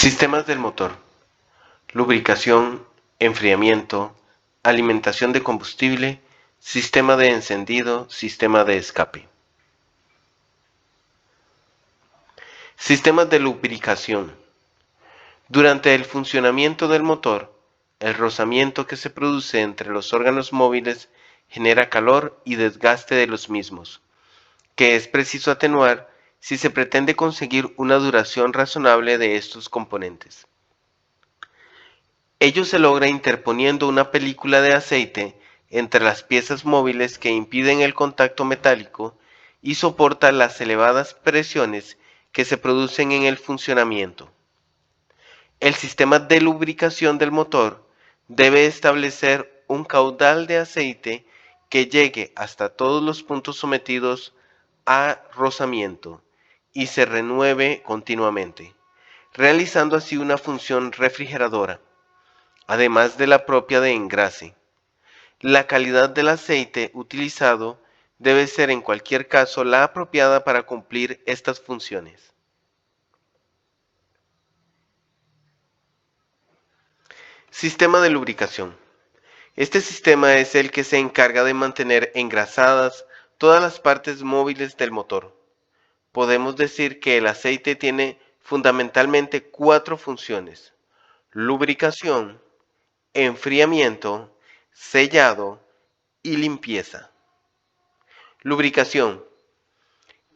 Sistemas del motor: lubricación, enfriamiento, alimentación de combustible, sistema de encendido, sistema de escape. Sistemas de lubricación: durante el funcionamiento del motor, el rozamiento que se produce entre los órganos móviles genera calor y desgaste de los mismos, que es preciso atenuar si se pretende conseguir una duración razonable de estos componentes. Ello se logra interponiendo una película de aceite entre las piezas móviles que impiden el contacto metálico y soporta las elevadas presiones que se producen en el funcionamiento. El sistema de lubricación del motor debe establecer un caudal de aceite que llegue hasta todos los puntos sometidos a rozamiento y se renueve continuamente, realizando así una función refrigeradora, además de la propia de engrase. La calidad del aceite utilizado debe ser en cualquier caso la apropiada para cumplir estas funciones. Sistema de lubricación: este sistema es el que se encarga de mantener engrasadas todas las partes móviles del motor. Podemos decir que el aceite tiene fundamentalmente cuatro funciones: lubricación, enfriamiento, sellado y limpieza. Lubricación: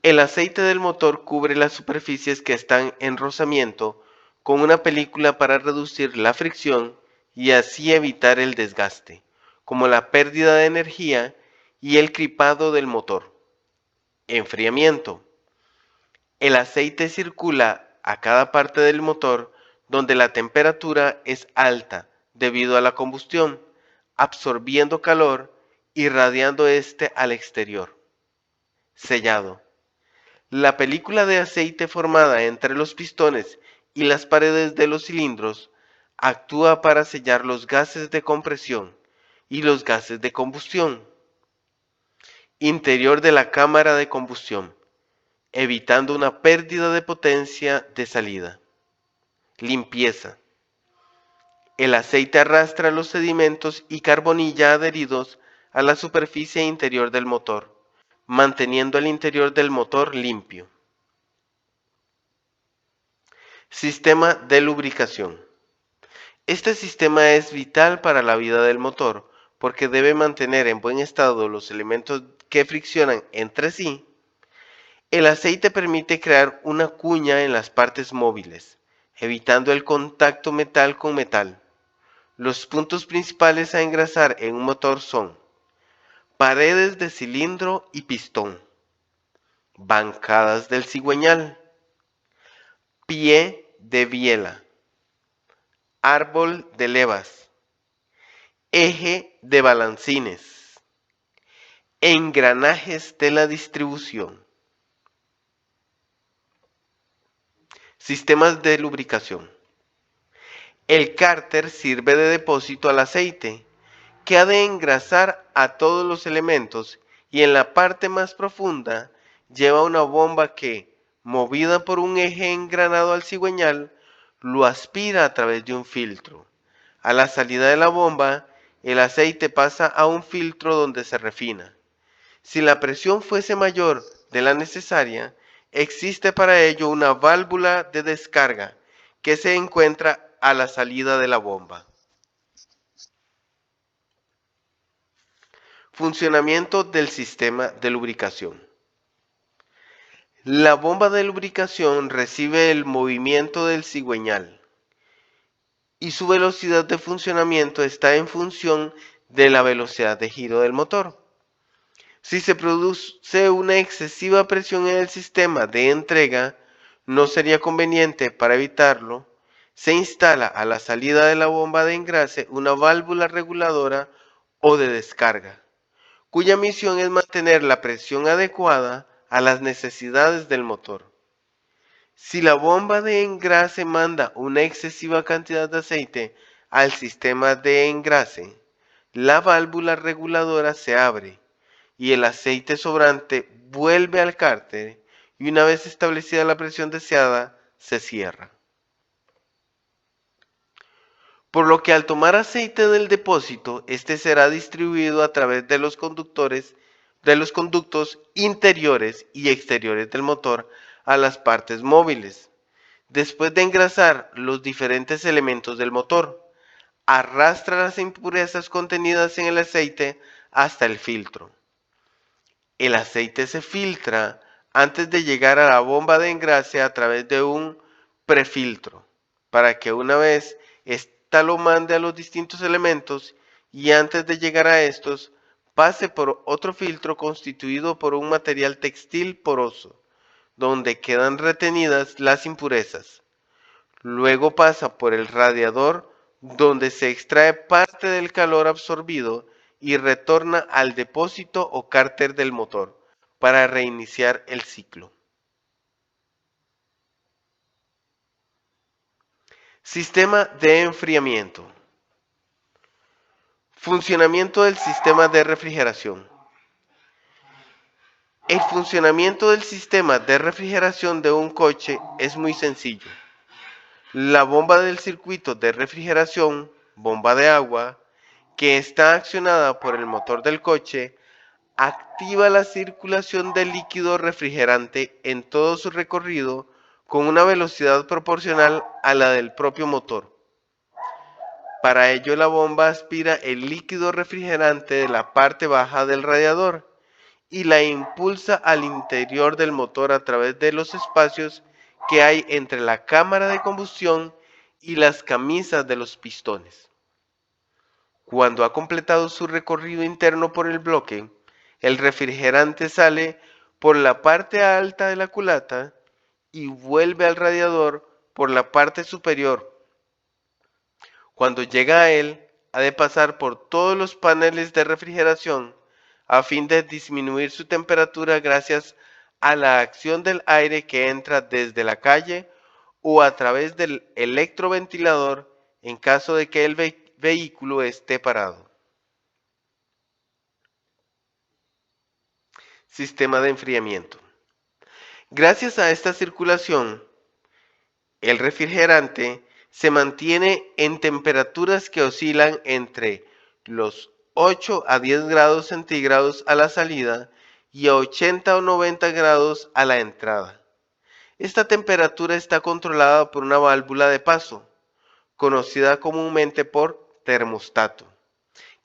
el aceite del motor cubre las superficies que están en rozamiento con una película para reducir la fricción y así evitar el desgaste, como la pérdida de energía y el cripado del motor. Enfriamiento: el aceite circula a cada parte del motor donde la temperatura es alta debido a la combustión, absorbiendo calor y radiando este al exterior. Sellado: la película de aceite formada entre los pistones y las paredes de los cilindros actúa para sellar los gases de compresión y los gases de combustión. Interior de la cámara de combustión, evitando una pérdida de potencia de salida. Limpieza: el aceite arrastra los sedimentos y carbonilla adheridos a la superficie interior del motor, manteniendo el interior del motor limpio. Sistema de lubricación: este sistema es vital para la vida del motor porque debe mantener en buen estado los elementos que friccionan entre sí. El aceite permite crear una cuña en las partes móviles, evitando el contacto metal con metal. Los puntos principales a engrasar en un motor son paredes de cilindro y pistón, bancadas del cigüeñal, pie de biela, árbol de levas, eje de balancines, engranajes de la distribución. Sistemas de lubricación: el cárter sirve de depósito al aceite, que ha de engrasar a todos los elementos y en la parte más profunda lleva una bomba que, movida por un eje engranado al cigüeñal, lo aspira a través de un filtro. A la salida de la bomba, el aceite pasa a un filtro donde se refina. Si la presión fuese mayor de la necesaria, existe para ello una válvula de descarga que se encuentra a la salida de la bomba. Funcionamiento del sistema de lubricación: la bomba de lubricación recibe el movimiento del cigüeñal y su velocidad de funcionamiento está en función de la velocidad de giro del motor. Si se produce una excesiva presión en el sistema de entrega, no sería conveniente, para evitarlo, se instala a la salida de la bomba de engrase una válvula reguladora o de descarga, cuya misión es mantener la presión adecuada a las necesidades del motor. Si la bomba de engrase manda una excesiva cantidad de aceite al sistema de engrase, la válvula reguladora se abre y el aceite sobrante vuelve al cárter y una vez establecida la presión deseada, se cierra. por lo que al tomar aceite del depósito, este será distribuido a través de los conductos interiores y exteriores del motor a las partes móviles. Después de engrasar los diferentes elementos del motor, arrastra las impurezas contenidas en el aceite hasta el filtro. El aceite se filtra antes de llegar a la bomba de engrase a través de un prefiltro, para que una vez ésta lo mande a los distintos elementos y antes de llegar a estos, pase por otro filtro constituido por un material textil poroso, donde quedan retenidas las impurezas. Luego pasa por el radiador, donde se extrae parte del calor absorbido y retorna al depósito o cárter del motor para reiniciar el ciclo. Sistema de enfriamiento. Funcionamiento del sistema de refrigeración. El funcionamiento del sistema de refrigeración de un coche es muy sencillo. La bomba del circuito de refrigeración, bomba de agua, que está accionada por el motor del coche, activa la circulación del líquido refrigerante en todo su recorrido con una velocidad proporcional a la del propio motor. Para ello la bomba aspira el líquido refrigerante de la parte baja del radiador y la impulsa al interior del motor a través de los espacios que hay entre la cámara de combustión y las camisas de los pistones. Cuando ha completado su recorrido interno por el bloque, el refrigerante sale por la parte alta de la culata y vuelve al radiador por la parte superior. Cuando llega a él, ha de pasar por todos los paneles de refrigeración a fin de disminuir su temperatura gracias a la acción del aire que entra desde la calle o a través del electroventilador en caso de que el vehículo esté parado. Sistema de enfriamiento. Gracias a esta circulación, el refrigerante se mantiene en temperaturas que oscilan entre los 8 a 10 grados centígrados a la salida y a 80 o 90 grados a la entrada. Esta temperatura está controlada por una válvula de paso, conocida comúnmente por termostato,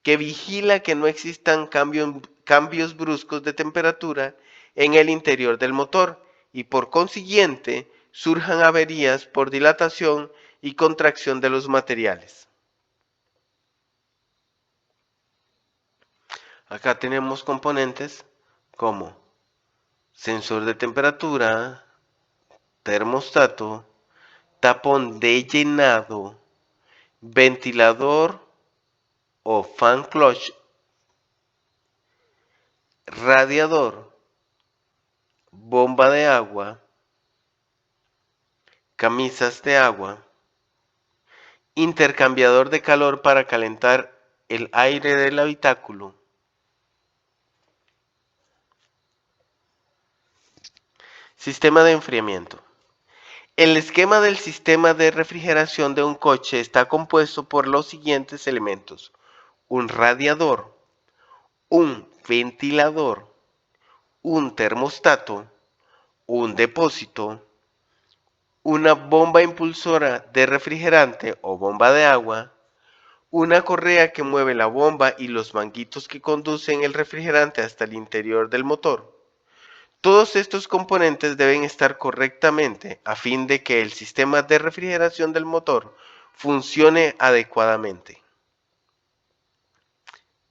que vigila que no existan cambios bruscos de temperatura en el interior del motor y por consiguiente surjan averías por dilatación y contracción de los materiales. Acá tenemos componentes como sensor de temperatura, termostato, tapón de llenado, ventilador o fan clutch, radiador, bomba de agua, camisas de agua, intercambiador de calor para calentar el aire del habitáculo, sistema de enfriamiento. El esquema del sistema de refrigeración de un coche está compuesto por los siguientes elementos: un radiador, un ventilador, un termostato, un depósito, una bomba impulsora de refrigerante o bomba de agua, una correa que mueve la bomba y los manguitos que conducen el refrigerante hasta el interior del motor. Todos estos componentes deben estar correctamente a fin de que el sistema de refrigeración del motor funcione adecuadamente.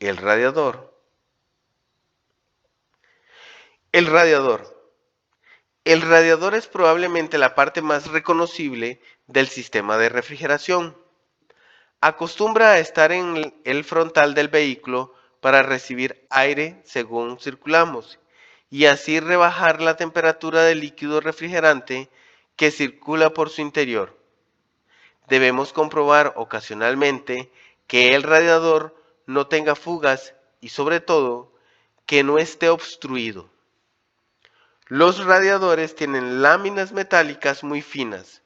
El radiador. El radiador. El radiador es probablemente la parte más reconocible del sistema de refrigeración. Acostumbra a estar en el frontal del vehículo para recibir aire según circulamos y así rebajar la temperatura del líquido refrigerante que circula por su interior. Debemos comprobar ocasionalmente que el radiador no tenga fugas y sobre todo que no esté obstruido. Los radiadores tienen láminas metálicas muy finas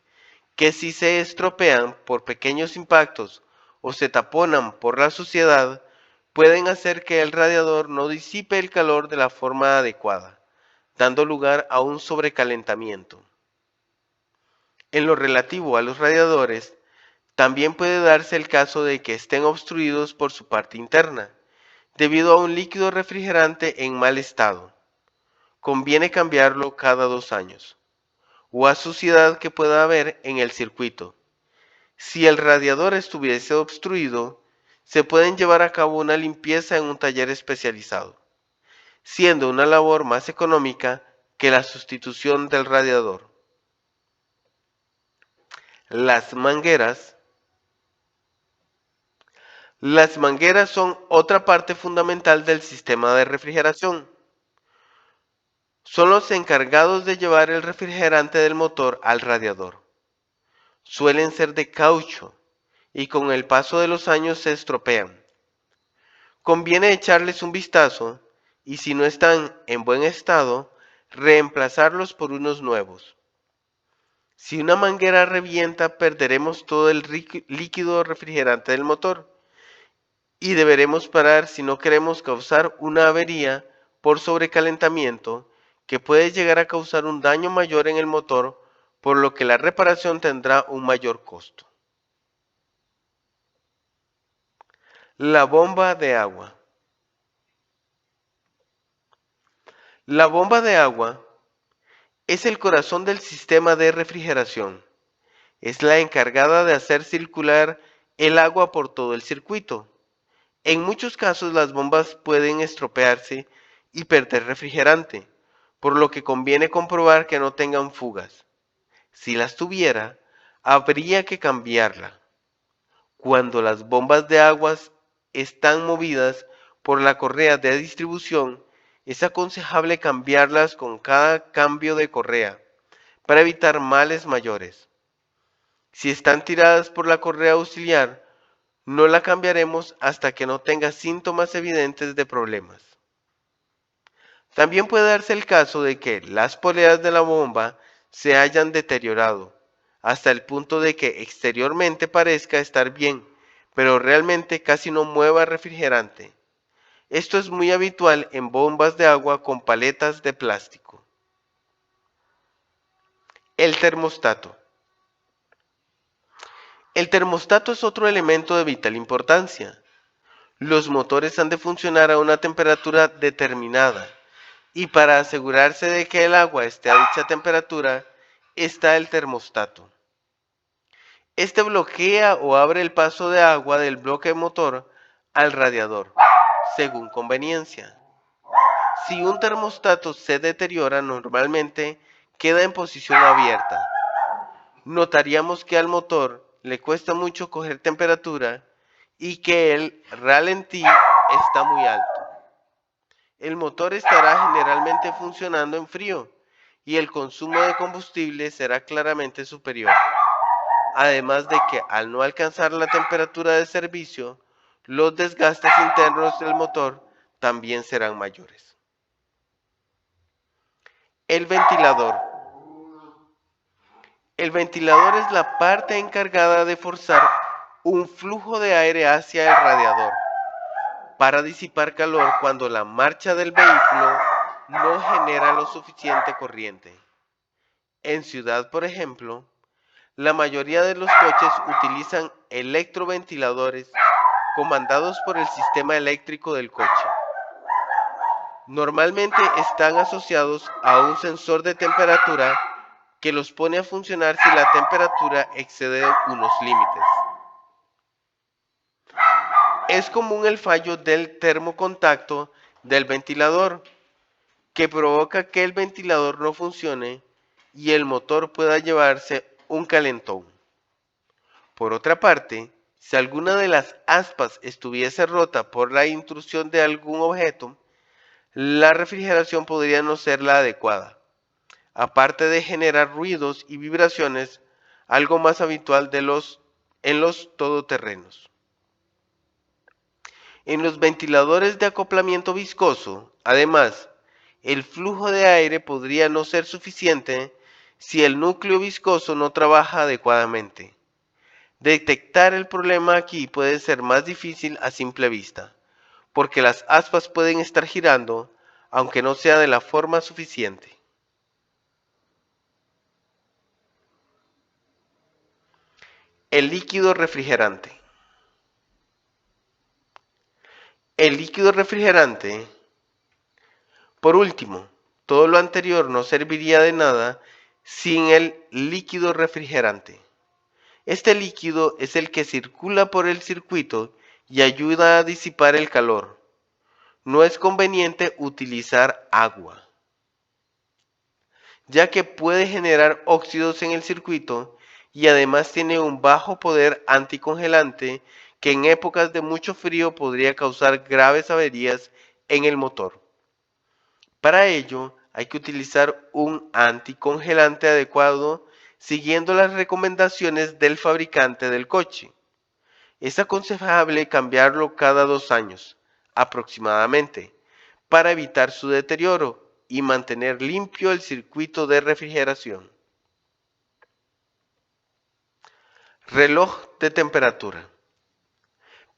que si se estropean por pequeños impactos o se taponan por la suciedad, pueden hacer que el radiador no disipe el calor de la forma adecuada, dando lugar a un sobrecalentamiento. En lo relativo a los radiadores, también puede darse el caso de que estén obstruidos por su parte interna, debido a un líquido refrigerante en mal estado. Conviene cambiarlo cada 2 años, o a suciedad que pueda haber en el circuito. Si el radiador estuviese obstruido, se pueden llevar a cabo una limpieza en un taller especializado, siendo una labor más económica que la sustitución del radiador. Las mangueras. Las mangueras son otra parte fundamental del sistema de refrigeración. Son los encargados de llevar el refrigerante del motor al radiador. Suelen ser de caucho y con el paso de los años se estropean. Conviene echarles un vistazo y si no están en buen estado, reemplazarlos por unos nuevos. Si una manguera revienta, perderemos todo el líquido refrigerante del motor y deberemos parar si no queremos causar una avería por sobrecalentamiento que puede llegar a causar un daño mayor en el motor, por lo que la reparación tendrá un mayor costo. La bomba de agua. La bomba de agua es el corazón del sistema de refrigeración. Es la encargada de hacer circular el agua por todo el circuito. En muchos casos las bombas pueden estropearse y perder refrigerante, por lo que conviene comprobar que no tengan fugas. Si las tuviera, habría que cambiarla. Cuando las bombas de aguas están movidas por la correa de distribución, es aconsejable cambiarlas con cada cambio de correa para evitar males mayores. Si están tiradas por la correa auxiliar, no la cambiaremos hasta que no tenga síntomas evidentes de problemas. También puede darse el caso de que las poleas de la bomba se hayan deteriorado, hasta el punto de que exteriormente parezca estar bien, pero realmente casi no mueva refrigerante. Esto es muy habitual en bombas de agua con paletas de plástico. El termostato. El termostato es otro elemento de vital importancia. Los motores han de funcionar a una temperatura determinada y para asegurarse de que el agua esté a dicha temperatura está el termostato. Este bloquea o abre el paso de agua del bloque motor al radiador, según conveniencia. Si un termostato se deteriora, normalmente queda en posición abierta. Notaríamos que al motor le cuesta mucho coger temperatura y que el ralentí está muy alto. El motor estará generalmente funcionando en frío y el consumo de combustible será claramente superior. Además de que al no alcanzar la temperatura de servicio, los desgastes internos del motor también serán mayores. El ventilador. El ventilador es la parte encargada de forzar un flujo de aire hacia el radiador para disipar calor cuando la marcha del vehículo no genera lo suficiente corriente. En ciudad, por ejemplo, la mayoría de los coches utilizan electroventiladores comandados por el sistema eléctrico del coche. Normalmente están asociados a un sensor de temperatura que los pone a funcionar si la temperatura excede unos límites. Es común el fallo del termocontacto del ventilador, que provoca que el ventilador no funcione y el motor pueda llevarse un calentón. Por otra parte, si alguna de las aspas estuviese rota por la intrusión de algún objeto, la refrigeración podría no ser la adecuada, aparte de generar ruidos y vibraciones, algo más habitual en los todoterrenos. En los ventiladores de acoplamiento viscoso, además, el flujo de aire podría no ser suficiente si el núcleo viscoso no trabaja adecuadamente. Detectar el problema aquí puede ser más difícil a simple vista, porque las aspas pueden estar girando, aunque no sea de la forma suficiente. El líquido refrigerante. El líquido refrigerante, por último, todo lo anterior no serviría de nada sin el líquido refrigerante. Este líquido es el que circula por el circuito y ayuda a disipar el calor. No es conveniente utilizar agua, ya que puede generar óxidos en el circuito y además tiene un bajo poder anticongelante que en épocas de mucho frío podría causar graves averías en el motor. Para ello, hay que utilizar un anticongelante adecuado siguiendo las recomendaciones del fabricante del coche. Es aconsejable cambiarlo cada 2 años, aproximadamente, para evitar su deterioro y mantener limpio el circuito de refrigeración. Reloj de temperatura.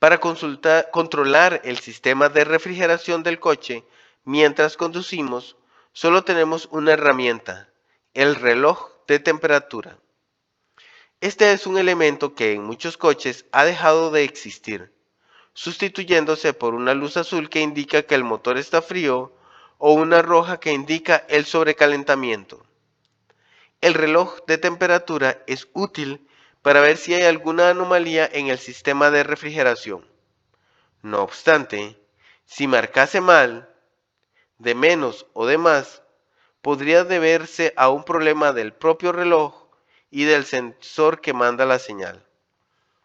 Para controlar el sistema de refrigeración del coche mientras conducimos, solo tenemos una herramienta, el reloj de temperatura. Este es un elemento que en muchos coches ha dejado de existir, sustituyéndose por una luz azul que indica que el motor está frío o una roja que indica el sobrecalentamiento. El reloj de temperatura es útil para ver si hay alguna anomalía en el sistema de refrigeración. No obstante, si marcase mal, de menos o de más, podría deberse a un problema del propio reloj y del sensor que manda la señal.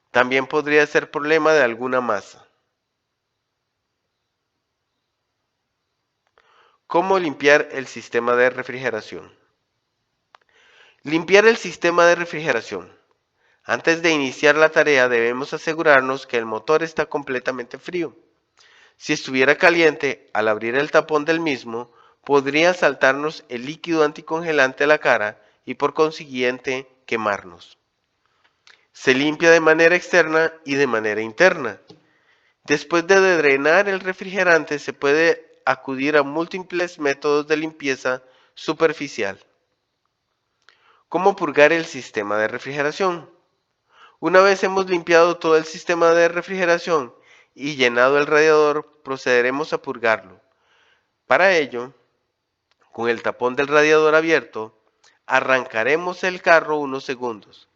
También podría ser problema de alguna masa. ¿Cómo limpiar el sistema de refrigeración? Limpiar el sistema de refrigeración. Antes de iniciar la tarea debemos asegurarnos que el motor está completamente frío. Si estuviera caliente, al abrir el tapón del mismo, podría saltarnos el líquido anticongelante a la cara y por consiguiente quemarnos. Se limpia de manera externa y de manera interna. Después de drenar el refrigerante se puede acudir a múltiples métodos de limpieza superficial. ¿Cómo purgar el sistema de refrigeración? Una vez hemos limpiado todo el sistema de refrigeración y llenado el radiador, procederemos a purgarlo. Para ello, con el tapón del radiador abierto, arrancaremos el carro unos segundos.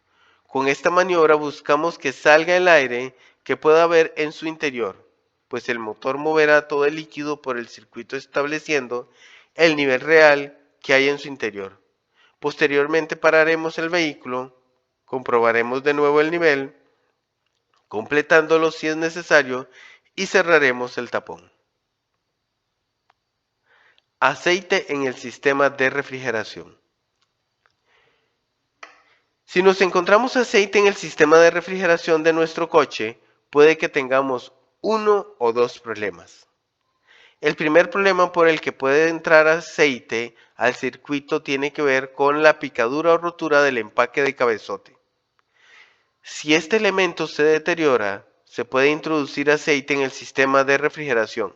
Con esta maniobra buscamos que salga el aire que pueda haber en su interior, pues el motor moverá todo el líquido por el circuito estableciendo el nivel real que hay en su interior. Posteriormente pararemos el vehículo, comprobaremos de nuevo el nivel, completándolo si es necesario y cerraremos el tapón. Aceite en el sistema de refrigeración. Si nos encontramos aceite en el sistema de refrigeración de nuestro coche, puede que tengamos uno o dos problemas. El primer problema por el que puede entrar aceite al circuito tiene que ver con la picadura o rotura del empaque de cabezote. Si este elemento se deteriora, se puede introducir aceite en el sistema de refrigeración,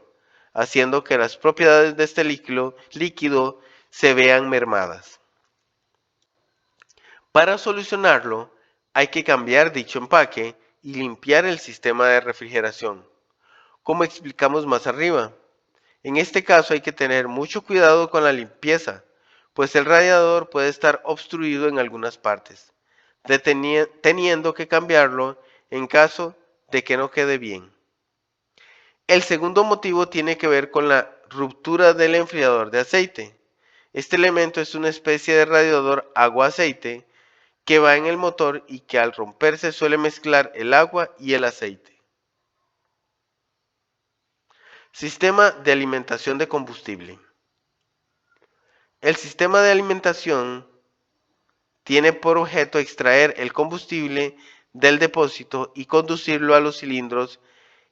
haciendo que las propiedades de este líquido se vean mermadas. Para solucionarlo, hay que cambiar dicho empaque y limpiar el sistema de refrigeración, como explicamos más arriba. En este caso hay que tener mucho cuidado con la limpieza, pues el radiador puede estar obstruido en algunas partes, teniendo que cambiarlo en caso de que no quede bien. El segundo motivo tiene que ver con la ruptura del enfriador de aceite. Este elemento es una especie de radiador agua-aceite que va en el motor y que al romperse suele mezclar el agua y el aceite. Sistema de alimentación de combustible. El sistema de alimentación tiene por objeto extraer el combustible del depósito y conducirlo a los cilindros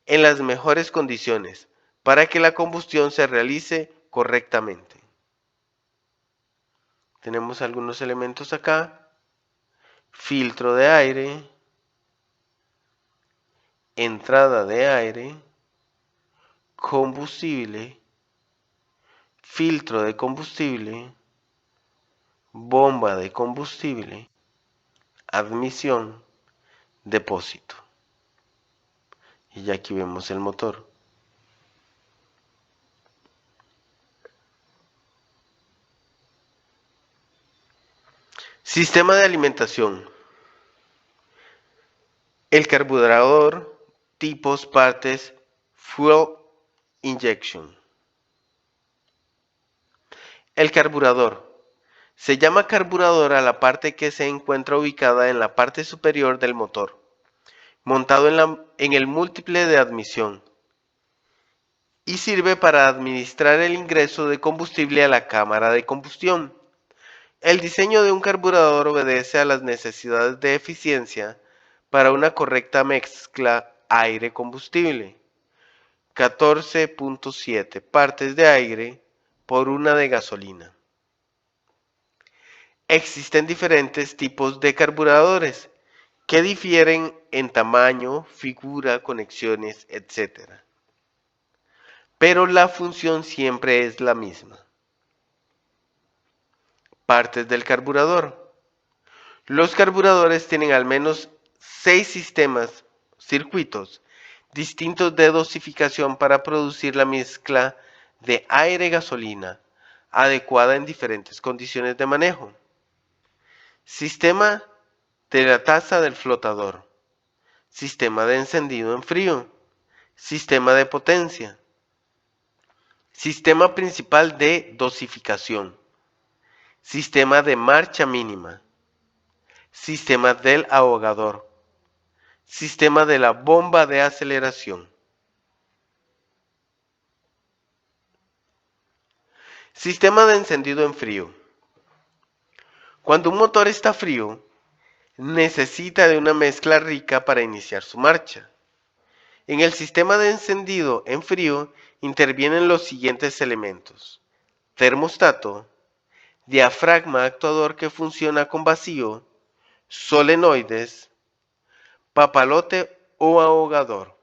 en las mejores condiciones para que la combustión se realice correctamente. Tenemos algunos elementos acá. Filtro de aire, entrada de aire, combustible, filtro de combustible, bomba de combustible, admisión, depósito. Y ya aquí vemos el motor. Sistema de alimentación. El carburador, tipos, partes, fuel injection. El carburador. Se llama carburador a la parte que se encuentra ubicada en la parte superior del motor, montado en el múltiple de admisión, y sirve para administrar el ingreso de combustible a la cámara de combustión. El diseño de un carburador obedece a las necesidades de eficiencia para una correcta mezcla aire-combustible. 14.7 partes de aire por una de gasolina. Existen diferentes tipos de carburadores que difieren en tamaño, figura, conexiones, etc. Pero la función siempre es la misma. Partes del carburador. Los carburadores tienen al menos 6 circuitos distintos de dosificación para producir la mezcla de aire-gasolina adecuada en diferentes condiciones de manejo. Sistema de la taza del flotador. Sistema de encendido en frío. Sistema de potencia. Sistema principal de dosificación. Sistema de marcha mínima. Sistema del ahogador. Sistema de la bomba de aceleración. Sistema de encendido en frío. Cuando un motor está frío, necesita de una mezcla rica para iniciar su marcha. En el sistema de encendido en frío intervienen los siguientes elementos: termostato, diafragma actuador que funciona con vacío, solenoides, papalote o ahogador.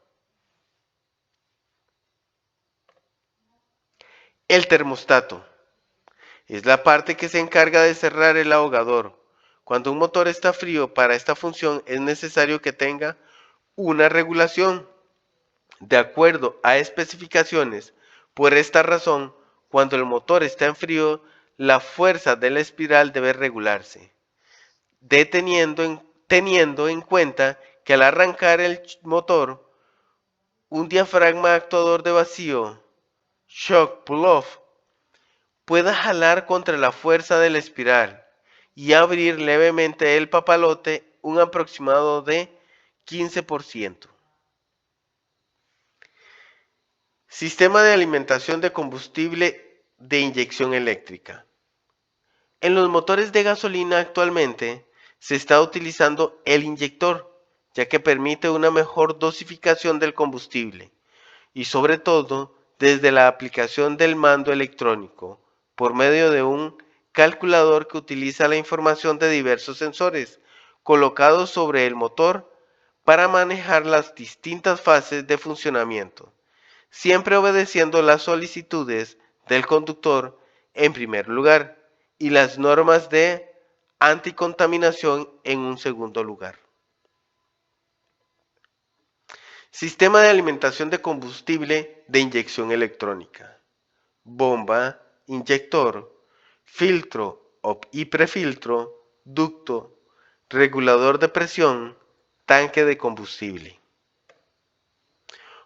El termostato es la parte que se encarga de cerrar el ahogador. Cuando un motor está frío, para esta función es necesario que tenga una regulación de acuerdo a especificaciones. Por esta razón, cuando el motor está en frío, la fuerza de la espiral debe regularse, teniendo en cuenta que al arrancar el motor, un diafragma actuador de vacío, shock pull-off, pueda jalar contra la fuerza de la espiral y abrir levemente el papalote un aproximado de 15%. Sistema de alimentación de combustible de inyección eléctrica. En los motores de gasolina actualmente se está utilizando el inyector, ya que permite una mejor dosificación del combustible y sobre todo desde la aplicación del mando electrónico por medio de un calculador que utiliza la información de diversos sensores colocados sobre el motor para manejar las distintas fases de funcionamiento, siempre obedeciendo las solicitudes del conductor en primer lugar y las normas de anticontaminación en un segundo lugar. Sistema de alimentación de combustible de inyección electrónica. Bomba, inyector, filtro y prefiltro, ducto, regulador de presión, tanque de combustible.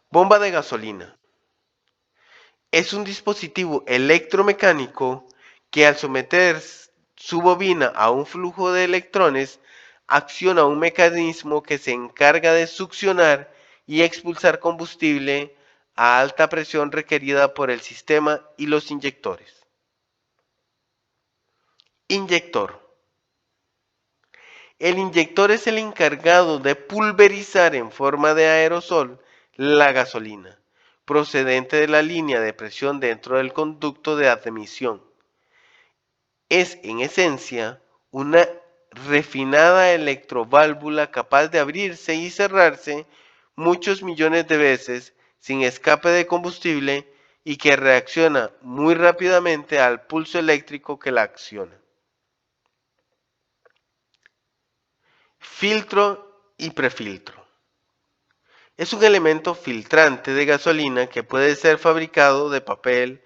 Bomba de gasolina. Es un dispositivo electromecánico que al someter su bobina a un flujo de electrones acciona un mecanismo que se encarga de succionar y expulsar combustible a alta presión requerida por el sistema y los inyectores. Inyector. El inyector es el encargado de pulverizar en forma de aerosol la gasolina procedente de la línea de presión dentro del conducto de admisión. Es en esencia una refinada electroválvula capaz de abrirse y cerrarse muchos millones de veces sin escape de combustible y que reacciona muy rápidamente al pulso eléctrico que la acciona. Filtro y prefiltro. Es un elemento filtrante de gasolina que puede ser fabricado de papel,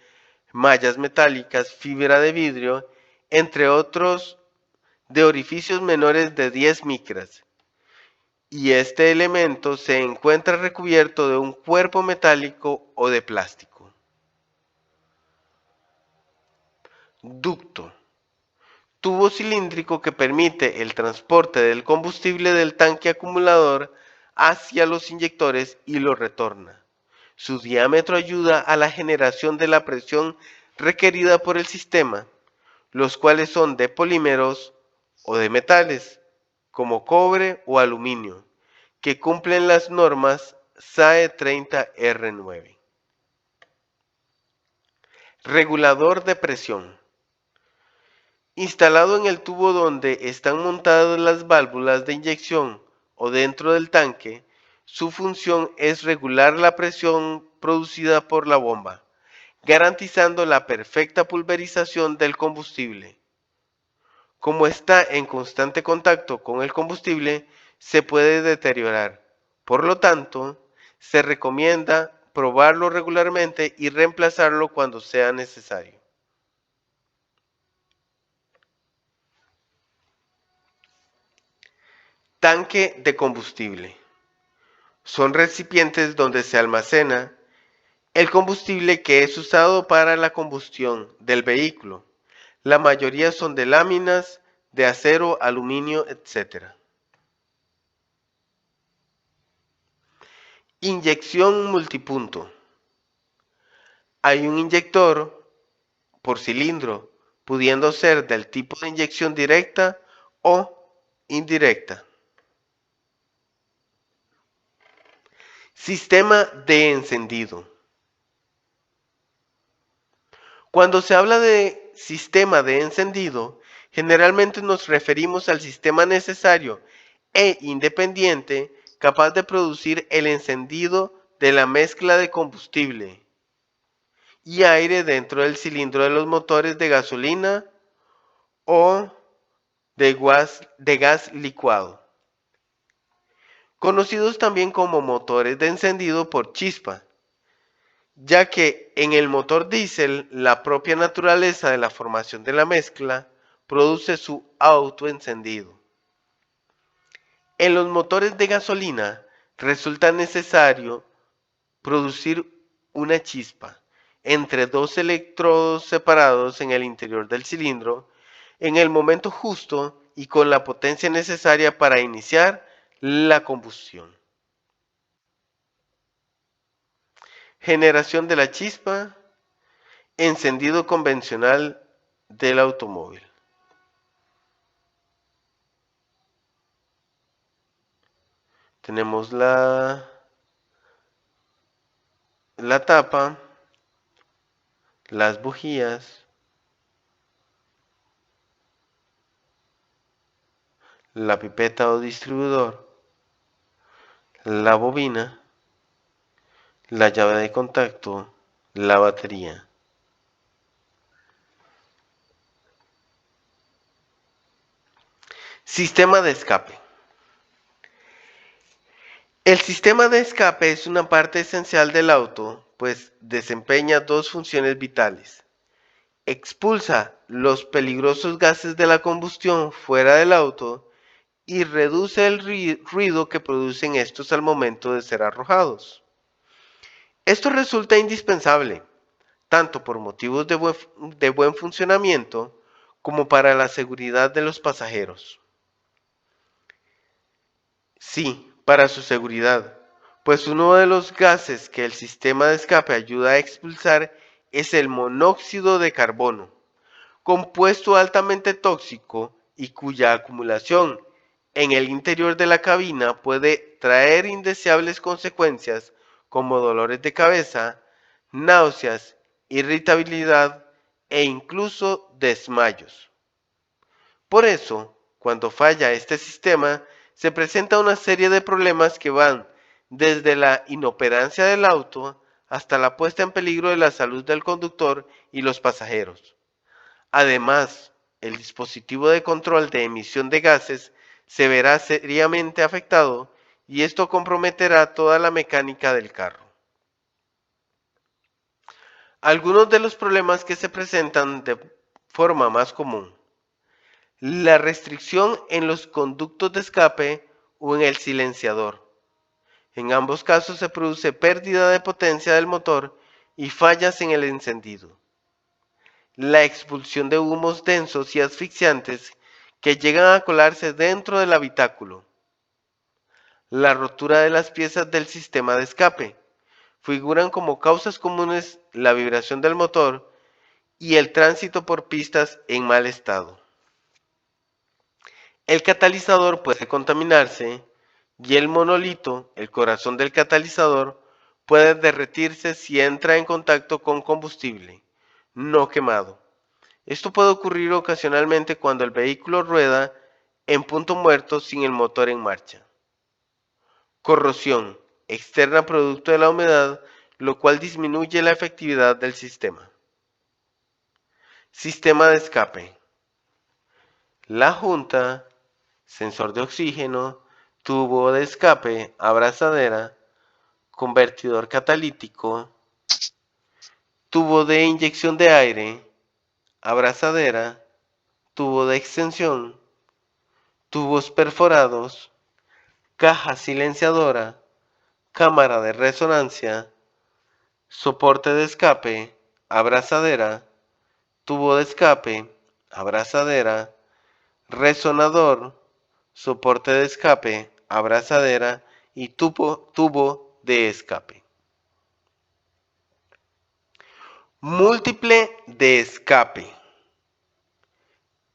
mallas metálicas, fibra de vidrio, entre otros, de orificios menores de 10 micras. Y este elemento se encuentra recubierto de un cuerpo metálico o de plástico. Ducto. Tubo cilíndrico que permite el transporte del combustible del tanque acumulador hacia los inyectores y lo retorna. Su diámetro ayuda a la generación de la presión requerida por el sistema, los cuales son de polímeros o de metales, como cobre o aluminio, que cumplen las normas SAE 30R9. Regulador de presión. Instalado en el tubo donde están montadas las válvulas de inyección o dentro del tanque, su función es regular la presión producida por la bomba, garantizando la perfecta pulverización del combustible. Como está en constante contacto con el combustible, se puede deteriorar. Por lo tanto, se recomienda probarlo regularmente y reemplazarlo cuando sea necesario. Tanque de combustible. Son recipientes donde se almacena el combustible que es usado para la combustión del vehículo. La mayoría son de láminas, de acero, aluminio, etc. Inyección multipunto. Hay un inyector por cilindro, pudiendo ser del tipo de inyección directa o indirecta. Sistema de encendido. Cuando se habla de sistema de encendido, generalmente nos referimos al sistema necesario e independiente capaz de producir el encendido de la mezcla de combustible y aire dentro del cilindro de los motores de gasolina o de gas licuado, conocidos también como motores de encendido por chispa, ya que en el motor diésel la propia naturaleza de la formación de la mezcla produce su autoencendido. En los motores de gasolina resulta necesario producir una chispa entre dos electrodos separados en el interior del cilindro en el momento justo y con la potencia necesaria para iniciar la combustión. Generación de la chispa, encendido convencional del automóvil. Tenemos la tapa, las bujías, la pipeta o distribuidor, la bobina, la llave de contacto, la batería. Sistema de escape. El sistema de escape es una parte esencial del auto, pues desempeña dos funciones vitales. Expulsa los peligrosos gases de la combustión fuera del auto y reduce el ruido que producen estos al momento de ser arrojados. Esto resulta indispensable, tanto por motivos de buen funcionamiento como para la seguridad de los pasajeros. Sí, para su seguridad, pues uno de los gases que el sistema de escape ayuda a expulsar es el monóxido de carbono, compuesto altamente tóxico y cuya acumulación en el interior de la cabina puede traer indeseables consecuencias como dolores de cabeza, náuseas, irritabilidad e incluso desmayos. Por eso, cuando falla este sistema, se presenta una serie de problemas que van desde la inoperancia del auto hasta la puesta en peligro de la salud del conductor y los pasajeros. Además, el dispositivo de control de emisión de gases se verá seriamente afectado y esto comprometerá toda la mecánica del carro. Algunos de los problemas que se presentan de forma más común: la restricción en los conductos de escape o en el silenciador. En ambos casos se produce pérdida de potencia del motor y fallas en el encendido. La expulsión de humos densos y asfixiantes que llegan a colarse dentro del habitáculo. La rotura de las piezas del sistema de escape. Figuran como causas comunes la vibración del motor y el tránsito por pistas en mal estado. El catalizador puede contaminarse y el monolito, el corazón del catalizador, puede derretirse si entra en contacto con combustible no quemado. Esto puede ocurrir ocasionalmente cuando el vehículo rueda en punto muerto sin el motor en marcha. Corrosión externa producto de la humedad, lo cual disminuye la efectividad del sistema. Sistema de escape. La junta, sensor de oxígeno, tubo de escape, abrazadera, convertidor catalítico, tubo de inyección de aire, abrazadera, tubo de extensión, tubos perforados, caja silenciadora, cámara de resonancia, soporte de escape, abrazadera, tubo de escape, abrazadera, resonador, soporte de escape, abrazadera y tubo de escape. Múltiple de escape.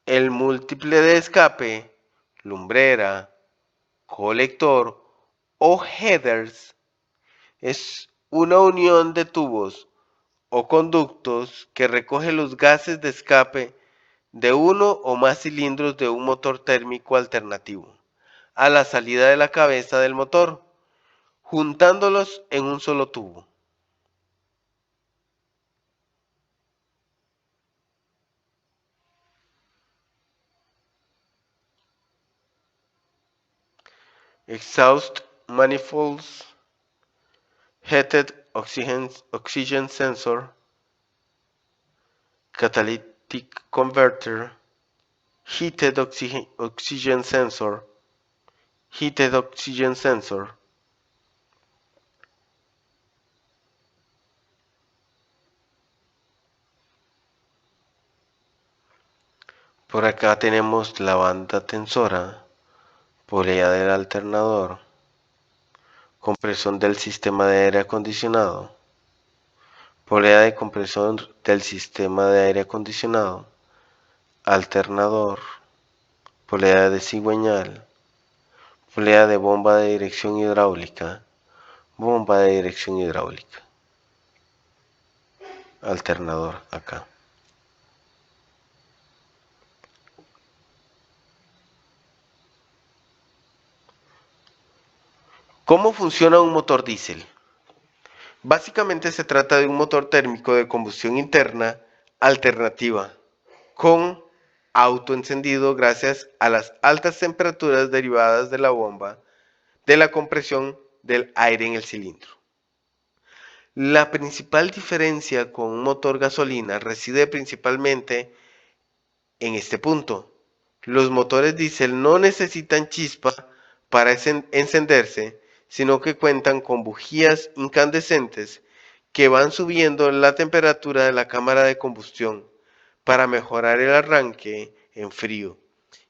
El múltiple de escape, lumbrera, colector o headers, es una unión de tubos o conductos que recoge los gases de escape de uno o más cilindros de un motor térmico alternativo a la salida de la cabeza del motor, juntándolos en un solo tubo. Exhaust manifolds, heated oxygen sensor, catalytic converter, heated oxygen sensor, heated oxygen sensor. Por acá tenemos la banda tensora, polea del alternador, compresión del sistema de aire acondicionado, polea de compresión del sistema de aire acondicionado, alternador, polea de cigüeñal, polea de bomba de dirección hidráulica, bomba de dirección hidráulica, alternador acá. ¿Cómo funciona un motor diésel? Básicamente se trata de un motor térmico de combustión interna alternativa con autoencendido gracias a las altas temperaturas derivadas de la bomba de la compresión del aire en el cilindro. La principal diferencia con un motor gasolina reside principalmente en este punto. Los motores diésel no necesitan chispa para encenderse, sino que cuentan con bujías incandescentes que van subiendo la temperatura de la cámara de combustión para mejorar el arranque en frío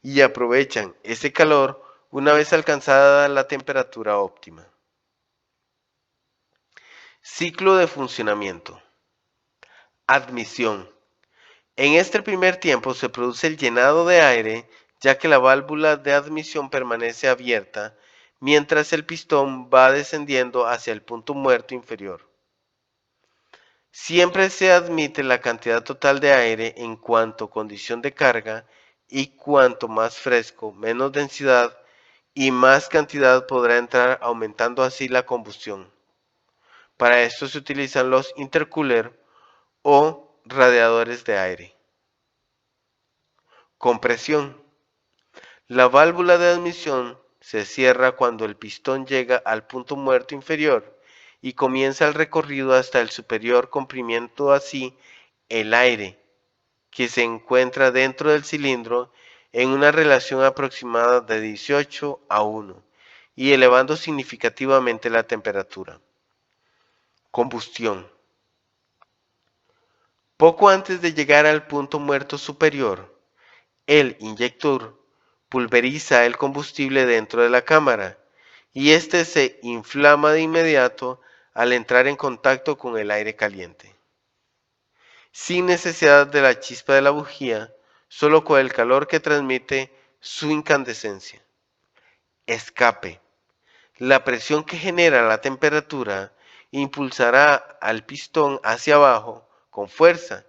y aprovechan ese calor una vez alcanzada la temperatura óptima. Ciclo de funcionamiento. Admisión. En este primer tiempo se produce el llenado de aire, ya que la válvula de admisión permanece abierta mientras el pistón va descendiendo hacia el punto muerto inferior. Siempre se admite la cantidad total de aire en cuanto condición de carga y cuanto más fresco, menos densidad y más cantidad podrá entrar, aumentando así la combustión. Para esto se utilizan los intercooler o radiadores de aire. Compresión. La válvula de admisión se cierra cuando el pistón llega al punto muerto inferior y comienza el recorrido hasta el superior, comprimiendo así el aire que se encuentra dentro del cilindro en una relación aproximada de 18:1 y elevando significativamente la temperatura. Combustión. Poco antes de llegar al punto muerto superior, el inyector pulveriza el combustible dentro de la cámara y este se inflama de inmediato al entrar en contacto con el aire caliente. Sin necesidad de la chispa de la bujía, solo con el calor que transmite su incandescencia. Escape. La presión que genera la temperatura impulsará al pistón hacia abajo con fuerza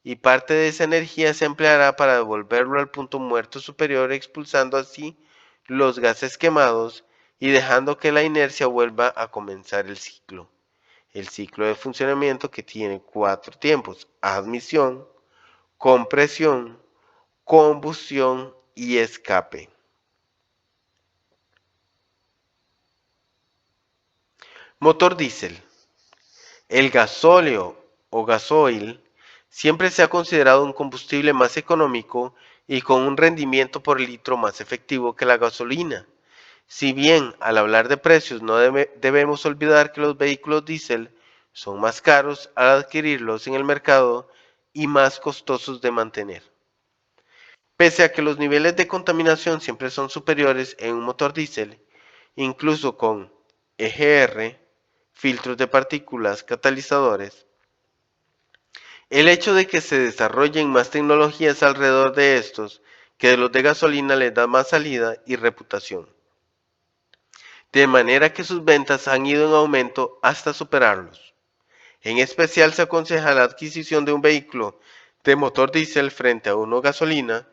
y parte de esa energía se empleará para devolverlo al punto muerto superior, expulsando así los gases quemados y dejando que la inercia vuelva a comenzar el ciclo. El ciclo de funcionamiento que tiene 4 tiempos: admisión, compresión, combustión y escape. Motor diésel. El gasóleo o gasoil siempre se ha considerado un combustible más económico y con un rendimiento por litro más efectivo que la gasolina. Si bien al hablar de precios no debemos olvidar que los vehículos diésel son más caros al adquirirlos en el mercado y más costosos de mantener. Pese a que los niveles de contaminación siempre son superiores en un motor diésel, incluso con EGR, filtros de partículas, catalizadores, el hecho de que se desarrollen más tecnologías alrededor de estos que de los de gasolina les da más salida y reputación, de manera que sus ventas han ido en aumento hasta superarlos. En especial se aconseja la adquisición de un vehículo de motor diésel frente a uno gasolina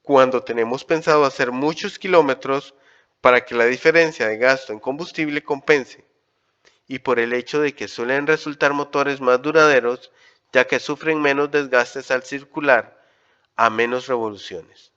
cuando tenemos pensado hacer muchos kilómetros para que la diferencia de gasto en combustible compense, y por el hecho de que suelen resultar motores más duraderos ya que sufren menos desgastes al circular a menos revoluciones.